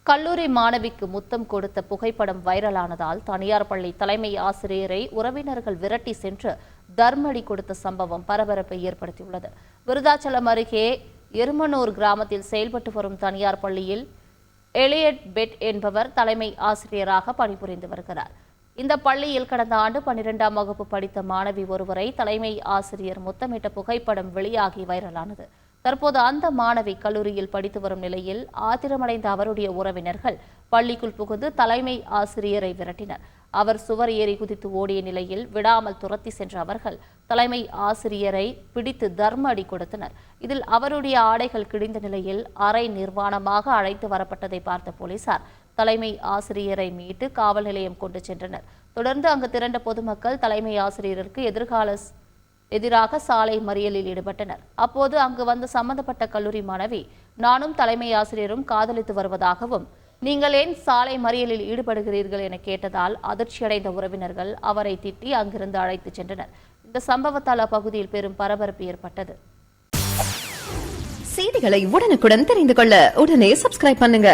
கல்லூரி மாணவிக்கு முத்தம் கொடுத்த புகைப்படம் வைரலானதால் தனியார் பள்ளி தலைமை ஆசிரியரை உறவினர்கள் விரட்டி சென்று தர்மடி கொடுத்த சம்பவம் பரபரப்பை ஏற்படுத்தியுள்ளது. விருதாச்சலம் அருகே எருமனூர் கிராமத்தில் செயல்பட்டு வரும் தனியார் பள்ளியில் எலியட் பெட் என்பவர் தலைமை ஆசிரியராக பணிபுரிந்து வருகிறார். இந்த பள்ளியில் கடந்த ஆண்டு 12ஆம் வகுப்பு படித்த மாணவி ஒருவரை தலைமை ஆசிரியர் முத்தமிட்ட புகைப்படம் வெளியாகி வைரலானது. தற்போது அந்த மாணவி கல்லூரியில் படித்து வரும் நிலையில் ஆத்திரமடைந்த அவருடைய உறவினர்கள் பள்ளிக்குள் புகுந்து தலைமை ஆசிரியரை விரட்டினர். அவர் சுவர் ஏறி குதித்து ஓடிய நிலையில் விடாமல் துரத்தி சென்ற அவர்கள் தலைமை ஆசிரியரை பிடித்து தர்ம அடி கொடுத்தனர். இதில் அவருடைய ஆடைகள் கிழிந்த நிலையில் அரை நிர்வாணமாக அழைத்து வரப்பட்டதை பார்த்த போலீசார் தலைமை ஆசிரியரை மீட்டு காவல் நிலையம் கொண்டு சென்றனர். தொடர்ந்து அங்கு திரண்ட பொதுமக்கள் தலைமை ஆசிரியருக்கு எதிராக சாலை மறியலில் ஈடுபட்டனர். அப்போது அங்கு வந்த சம்பந்தப்பட்ட கல்லூரி மாணவி, நானும் தலைமை ஆசிரியரும் காதலித்து வருவதாகவும், நீங்கள் ஏன் சாலை மறியலில் ஈடுபடுகிறீர்கள் என கேட்டதால் அதிர்ச்சியடைந்த உறவினர்கள் அவரை திட்டி அங்கிருந்து அழைத்துச் சென்றனர். இந்த சம்பவத்தால் அப்பகுதியில் பெரும் பரபரப்பு ஏற்பட்டது. செய்திகளை உடனுக்குடன் தெரிந்து கொள்ள உடனே சப்ஸ்கிரைப் பண்ணுங்க.